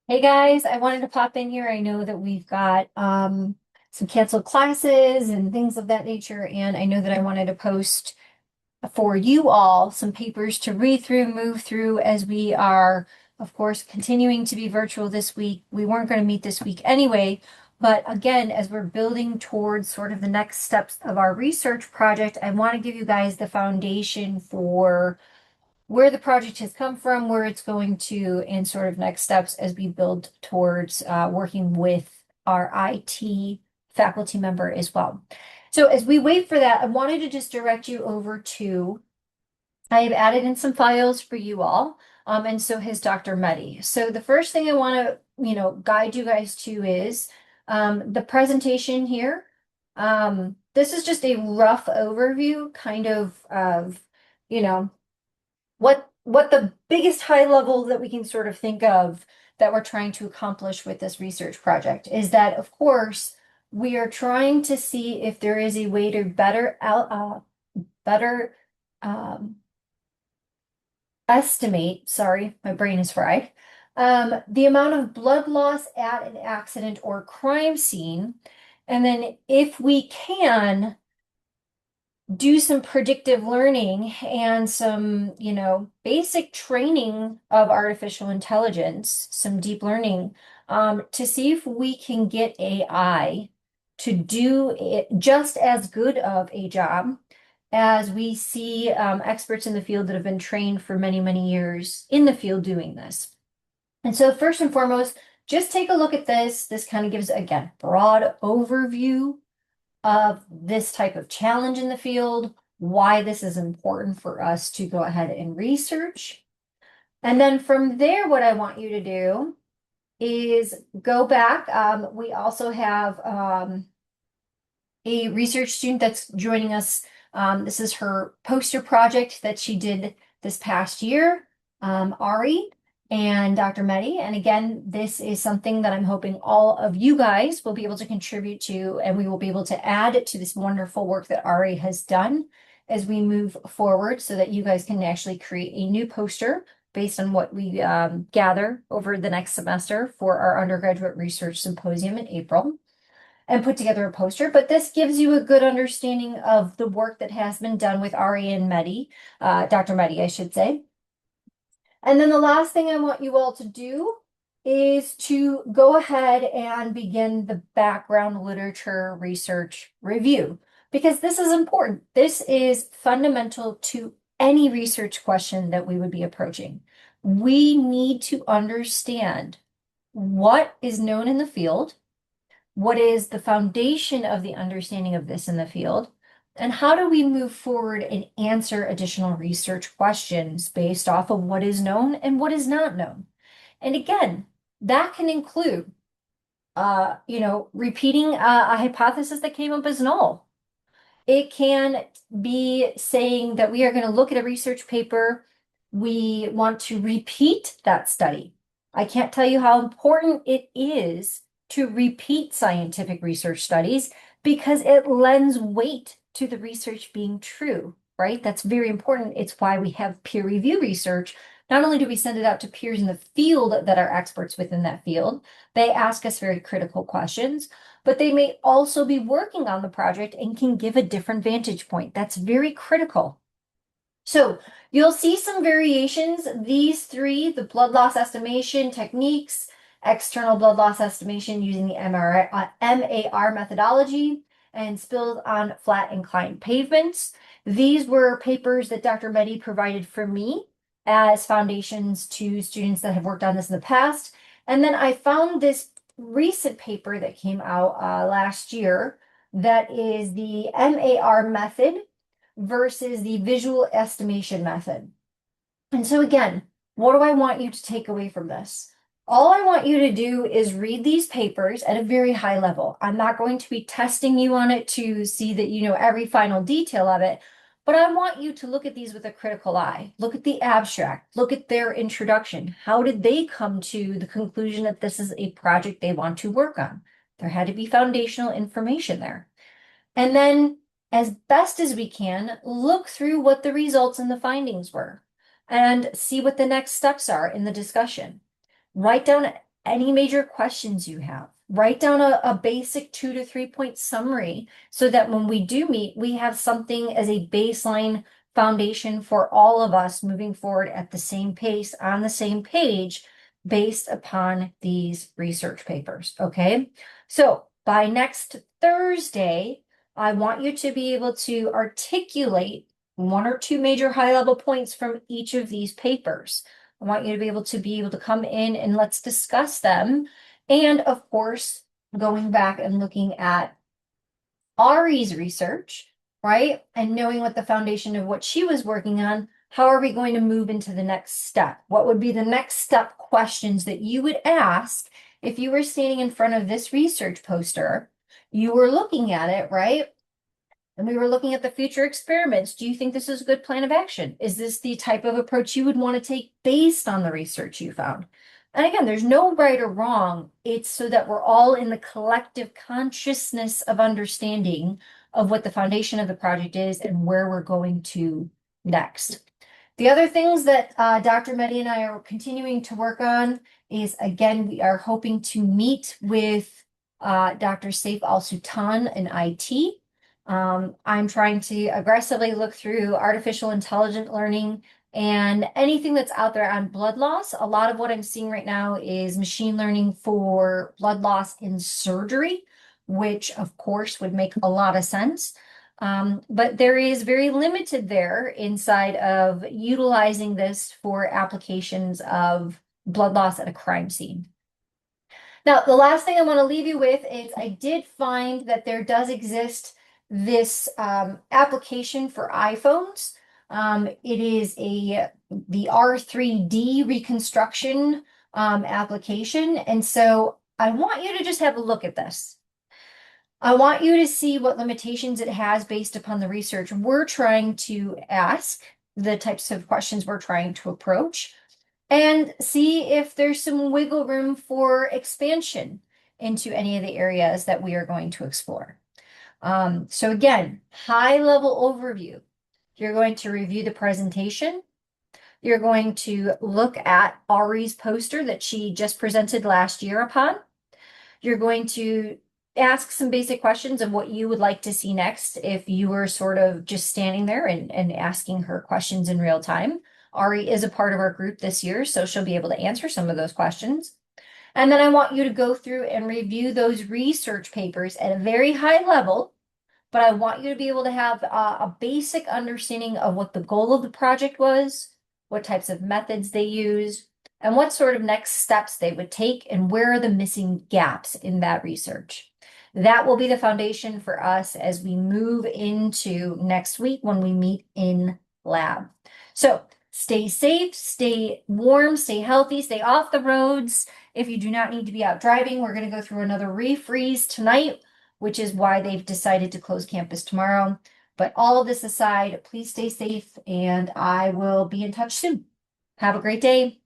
Hey guys, I wanted to pop in here. I know that we've got some canceled classes and things of that nature, and I know that I wanted to post for you all some papers to read through, move through as we are, of course, continuing to be virtual this week. We weren't going to meet this week anyway, but again, as we're building towards sort of the next steps of our research project, I want to give you guys the foundation for where the project has come from, where it's going to, and sort of next steps as we build towards working with our IT faculty member as well. So as we wait for that, I wanted to just direct you over to, I have added in some files for you all, and so has Dr. Meddy. So the first thing I want to, guide you guys to is the presentation here. This is just a rough overview, kind of, you know, what the biggest high level that we can sort of think of that we're trying to accomplish with this research project is that, of course, we are trying to see if there is a way to better um, estimate, sorry, my brain is fried, the amount of blood loss at an accident or crime scene. And then if we can, do some predictive learning and some, basic training of artificial intelligence, some deep learning, to see if we can get AI to do it just as good of a job as we see experts in the field that have been trained for many, many years in the field doing this. And so first and foremost, just take a look at this. This kind of gives, again, broad overview of this type of challenge in the field, why this is important for us to go ahead and research. And then from there, what I want you to do is go back. We also have a research student that's joining us. This is her poster project that she did this past year, Ari and Dr. Meddy. And again, this is something that I'm hoping all of you guys will be able to contribute to, and we will be able to add to this wonderful work that Ari has done as we move forward so that you guys can actually create a new poster based on what we gather over the next semester for our undergraduate research symposium in April and put together a poster. But this gives you a good understanding of the work that has been done with Ari and Meddy, Dr. Meddy, I should say. And then the last thing I want you all to do is to go ahead and begin the background literature research review, because this is important. This is fundamental to any research question that we would be approaching. We need to understand what is known in the field, what is the foundation of the understanding of this in the field, and how do we move forward and answer additional research questions based off of what is known and what is not known? And again, that can include, repeating a hypothesis that came up as null. It can be saying that we are going to look at a research paper. We want to repeat that study. I can't tell you how important it is to repeat scientific research studies because it lends weight to the research being true, right? That's very important. It's why we have peer review research. Not only do we send it out to peers in the field that are experts within that field, they ask us very critical questions, but they may also be working on the project and can give a different vantage point. That's very critical. So you'll see some variations. These three, the blood loss estimation techniques, external blood loss estimation using the MAR methodology, and spills on flat inclined pavements. These were papers that Dr. Meddy provided for me as foundations to students that have worked on this in the past. And then I found this recent paper that came out last year that is the MAR method versus the visual estimation method. And so again, what do I want you to take away from this? All I want you to do is read these papers at a very high level. I'm not going to be testing you on it to see that you know every final detail of it, but I want you to look at these with a critical eye. Look at the abstract, look at their introduction. How did they come to the conclusion that this is a project they want to work on? There had to be foundational information there. And then, as best as we can, look through what the results and the findings were and see what the next steps are in the discussion. Write down any major questions you have. Write down a basic 2 to 3 point summary so that when we do meet, we have something as a baseline foundation for all of us moving forward at the same pace, on the same page, based upon these research papers. Okay. So by next Thursday, I want you to be able to articulate 1 or 2 major high level points from each of these papers. I want you to be able to come in and let's discuss them. And of course, going back and looking at Ari's research, right? And knowing what the foundation of what she was working on, how are we going to move into the next step? What would be the next step questions that you would ask if you were standing in front of this research poster? You were looking at it, right? And we were looking at the future experiments. Do you think this is a good plan of action? Is this the type of approach you would want to take based on the research you found? And again, there's no right or wrong. It's so that we're all in the collective consciousness of understanding of what the foundation of the project is and where we're going to next. The other things that Dr. Mehdi and I are continuing to work on is, again, we are hoping to meet with Dr. Saif Al-Sultan in IT. I'm trying to aggressively look through artificial intelligent learning and anything that's out there on blood loss. A lot of what I'm seeing right now is machine learning for blood loss in surgery, which of course would make a lot of sense. But there is very limited there inside of utilizing this for applications of blood loss at a crime scene. Now, the last thing I want to leave you with is I did find that there does exist this application for iPhones. It is the R3D reconstruction application. And so I want you to just have a look at this. I want you to see what limitations it has based upon the research we're trying to ask, the types of questions we're trying to approach, and see if there's some wiggle room for expansion into any of the areas that we are going to explore. So again, high level overview. You're going to review the presentation. You're going to look at Ari's poster that she just presented last year upon. You're going to ask some basic questions of what you would like to see next if you were sort of just standing there and asking her questions in real time. Ari is a part of our group this year, so she'll be able to answer some of those questions. And then I want you to go through and review those research papers at a very high level, but I want you to be able to have a basic understanding of what the goal of the project was, what types of methods they use, and what sort of next steps they would take, and where are the missing gaps in that research. That will be the foundation for us as we move into next week when we meet in lab. So stay safe, stay warm, stay healthy, stay off the roads. If you do not need to be out driving, we're going to go through another refreeze tonight, which is why they've decided to close campus tomorrow. But all of this aside, please stay safe and I will be in touch soon. Have a great day.